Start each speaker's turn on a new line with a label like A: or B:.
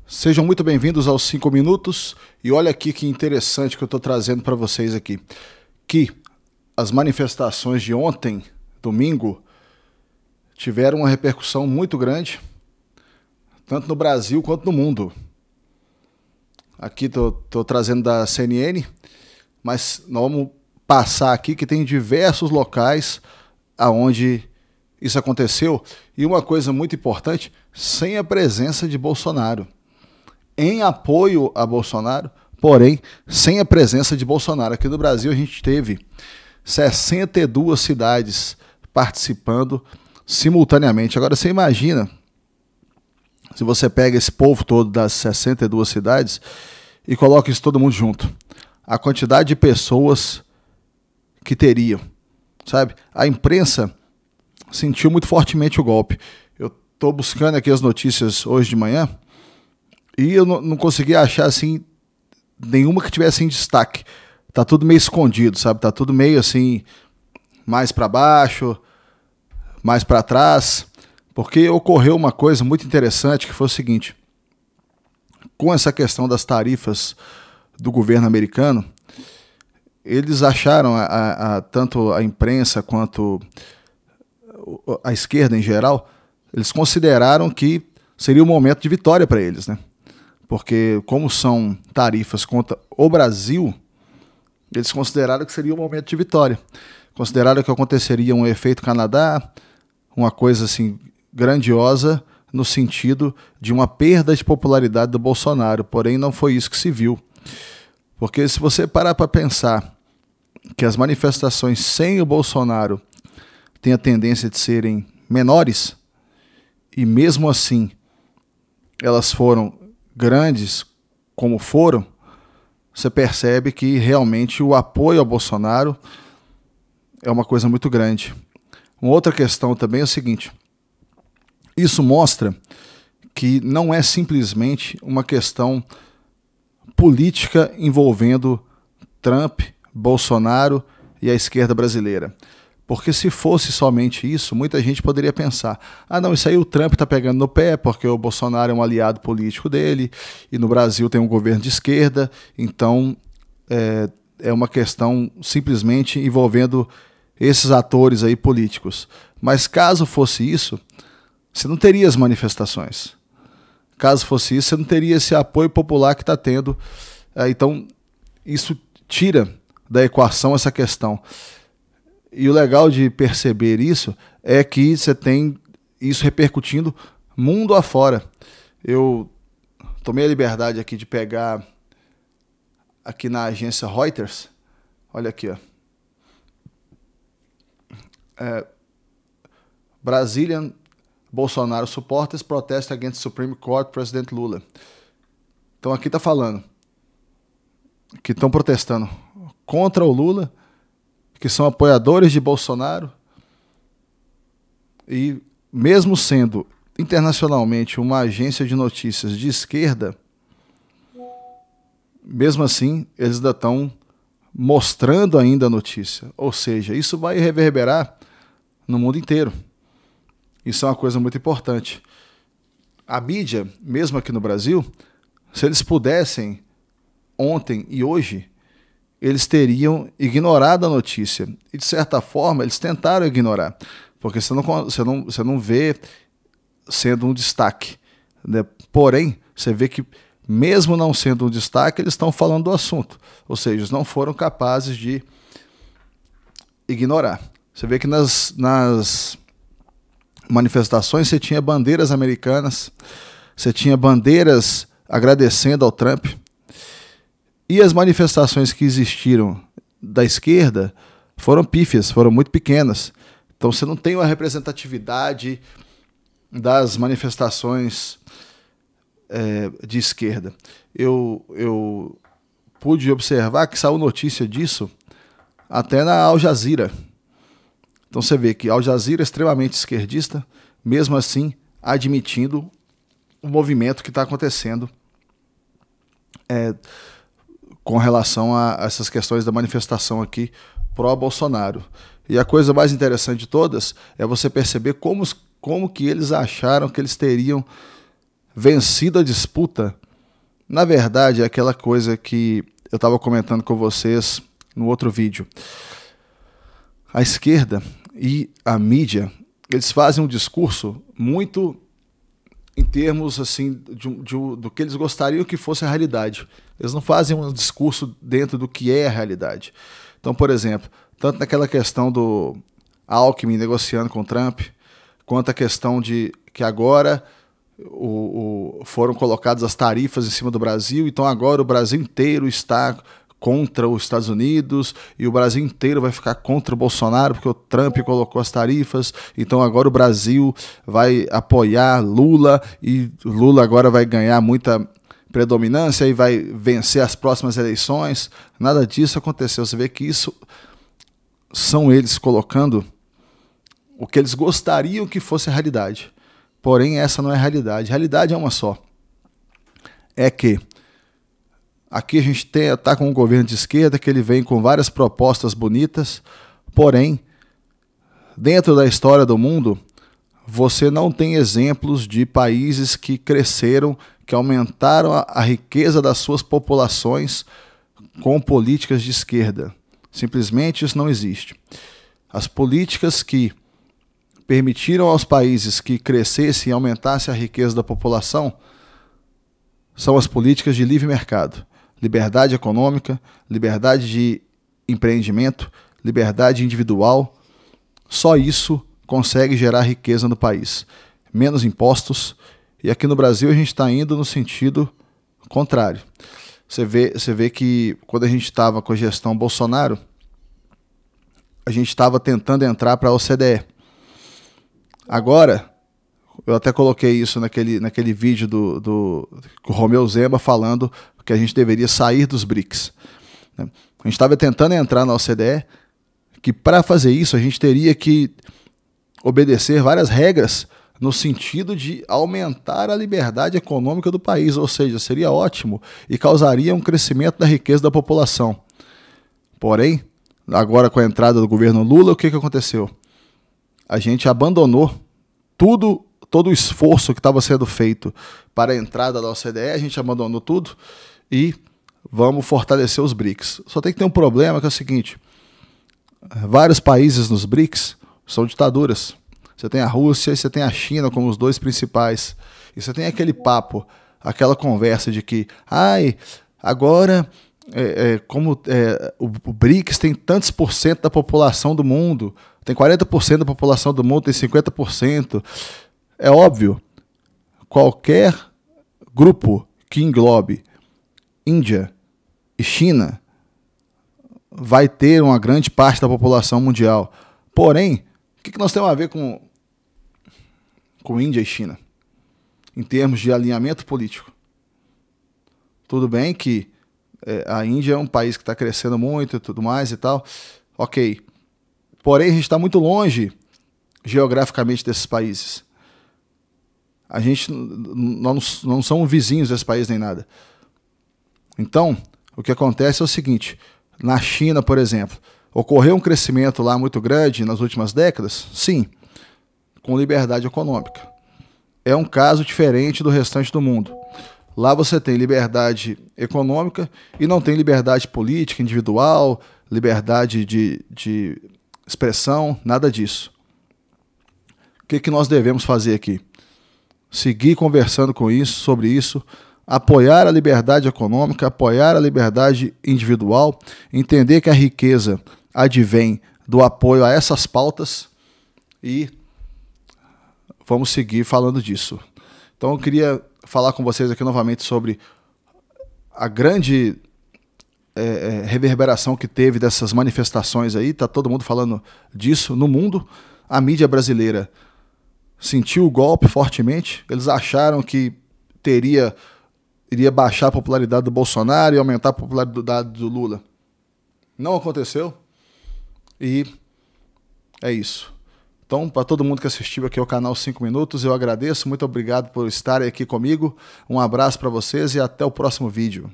A: Sejam muito bem-vindos aos 5 minutos e olha aqui que interessante que eu estou trazendo para vocês aqui, que as manifestações de ontem, domingo, tiveram uma repercussão muito grande, tanto no Brasil quanto no mundo. Aqui estou trazendo da CNN, mas nós vamos passar aqui que tem diversos locais aonde isso aconteceu e uma coisa muito importante, sem a presença de Bolsonaro. Em apoio a Bolsonaro, porém, sem a presença de Bolsonaro. Aqui no Brasil a gente teve 62 cidades participando simultaneamente. Agora você imagina, se você pega esse povo todo das 62 cidades e coloca isso todo mundo junto, a quantidade de pessoas que teriam, sabe? A imprensa sentiu muito fortemente o golpe. Eu estou buscando aqui as notícias hoje de manhã, e eu não consegui achar, assim, nenhuma que tivesse em destaque. Tá tudo meio escondido, sabe? Tá tudo meio, assim, mais para baixo, mais para trás. Porque ocorreu uma coisa muito interessante, que foi o seguinte. Com essa questão das tarifas do governo americano, eles acharam, tanto a imprensa quanto a esquerda em geral, eles consideraram que seria um momento de vitória para eles, né? Porque como são tarifas contra o Brasil, eles consideraram que seria um momento de vitória. Consideraram que aconteceria um efeito Canadá, uma coisa assim grandiosa no sentido de uma perda de popularidade do Bolsonaro. Porém, não foi isso que se viu. Porque se você parar para pensar que as manifestações sem o Bolsonaro têm a tendência de serem menores, e mesmo assim elas foram grandes como foram, você percebe que realmente o apoio ao Bolsonaro é uma coisa muito grande. Uma outra questão também é o seguinte, isso mostra que não é simplesmente uma questão política envolvendo Trump, Bolsonaro e a esquerda brasileira. Porque se fosse somente isso, muita gente poderia pensar, não, isso aí o Trump está pegando no pé, porque o Bolsonaro é um aliado político dele, e no Brasil tem um governo de esquerda, então é uma questão simplesmente envolvendo esses atores aí políticos. Mas caso fosse isso, você não teria as manifestações. Caso fosse isso, você não teria esse apoio popular que está tendo. Então, isso tira da equação essa questão. E o legal de perceber isso é que você tem isso repercutindo mundo afora. Eu tomei a liberdade aqui de pegar aqui na agência Reuters. Olha aqui, ó. Brazilian Bolsonaro supporters protest against Supreme Court President Lula. Então aqui está falando que estão protestando contra o Lula, que são apoiadores de Bolsonaro, e mesmo sendo internacionalmente uma agência de notícias de esquerda, mesmo assim eles ainda estão mostrando ainda a notícia. Ou seja, isso vai reverberar no mundo inteiro. Isso é uma coisa muito importante. A mídia, mesmo aqui no Brasil, se eles pudessem, ontem e hoje, eles teriam ignorado a notícia. E, de certa forma, eles tentaram ignorar. Porque você não vê sendo um destaque, né? Porém, você vê que, mesmo não sendo um destaque, eles estão falando do assunto. Ou seja, eles não foram capazes de ignorar. Você vê que nas manifestações você tinha bandeiras americanas, você tinha bandeiras agradecendo ao Trump. E as manifestações que existiram da esquerda foram pífias, foram muito pequenas. Então você não tem uma representatividade das manifestações de esquerda. Eu pude observar que saiu notícia disso até na Al Jazeera. Então você vê que a Al Jazeera é extremamente esquerdista, mesmo assim admitindo o movimento que está acontecendo com relação a essas questões da manifestação aqui pró-Bolsonaro. E a coisa mais interessante de todas é você perceber como que eles acharam que eles teriam vencida a disputa, na verdade é aquela coisa que eu estava comentando com vocês no outro vídeo. A esquerda e a mídia, eles fazem um discurso muito em termos assim do que eles gostariam que fosse a realidade. Eles não fazem um discurso dentro do que é a realidade. Então, por exemplo, tanto naquela questão do Alckmin negociando com o Trump, quanto a questão de que agora foram colocadas as tarifas em cima do Brasil, então agora o Brasil inteiro está contra os Estados Unidos e o Brasil inteiro vai ficar contra o Bolsonaro porque o Trump colocou as tarifas, então agora o Brasil vai apoiar Lula e Lula agora vai ganhar muita predominância e vai vencer as próximas eleições. Nada disso aconteceu. Você vê que isso são eles colocando o que eles gostariam que fosse a realidade. Porém, essa não é a realidade. A realidade é uma só. É que aqui a gente está com um governo de esquerda que ele vem com várias propostas bonitas, porém, dentro da história do mundo, você não tem exemplos de países que cresceram, que aumentaram a riqueza das suas populações com políticas de esquerda. Simplesmente isso não existe. As políticas que permitiram aos países que crescessem e aumentassem a riqueza da população são as políticas de livre mercado. Liberdade econômica, liberdade de empreendimento, liberdade individual. Só isso consegue gerar riqueza no país. Menos impostos. E aqui no Brasil a gente está indo no sentido contrário. Você vê que quando a gente estava com a gestão Bolsonaro, a gente estava tentando entrar para a OCDE. Agora, eu até coloquei isso naquele vídeo do Romeu Zema falando que a gente deveria sair dos BRICS. A gente estava tentando entrar na OCDE, que para fazer isso a gente teria que obedecer várias regras no sentido de aumentar a liberdade econômica do país, ou seja, seria ótimo e causaria um crescimento da riqueza da população. Porém, agora com a entrada do governo Lula, o que aconteceu? A gente abandonou todo o esforço que estava sendo feito para a entrada da OCDE, a gente abandonou tudo e vamos fortalecer os BRICS. Só tem que ter um problema que é o seguinte, vários países nos BRICS são ditaduras. Você tem a Rússia e você tem a China como os dois principais. E você tem aquele papo, aquela conversa de que agora o BRICS tem tantos por cento da população do mundo, tem 40% da população do mundo, tem 50%. É óbvio, qualquer grupo que englobe Índia e China vai ter uma grande parte da população mundial. Porém, o que nós temos a ver com Índia e China, em termos de alinhamento político? Tudo bem que a Índia é um país que está crescendo muito e tudo mais e tal, ok. Porém, a gente está muito longe geograficamente desses países. Nós não somos vizinhos desse país nem nada. Então, o que acontece é o seguinte, na China, por exemplo, ocorreu um crescimento lá muito grande nas últimas décadas? Sim, com liberdade econômica. É um caso diferente do restante do mundo. Lá você tem liberdade econômica e não tem liberdade política, individual, liberdade de expressão, nada disso. O que nós devemos fazer aqui? Seguir conversando sobre isso, apoiar a liberdade econômica, apoiar a liberdade individual, entender que a riqueza advém do apoio a essas pautas e vamos seguir falando disso. Então eu queria falar com vocês aqui novamente sobre a grande reverberação que teve dessas manifestações aí, tá todo mundo falando disso no mundo. A mídia brasileira sentiu o golpe fortemente, eles acharam que iria baixar a popularidade do Bolsonaro e aumentar a popularidade do Lula. Não aconteceu e é isso. Então, para todo mundo que assistiu aqui ao canal 5 Minutos, eu agradeço, muito obrigado por estarem aqui comigo, um abraço para vocês e até o próximo vídeo.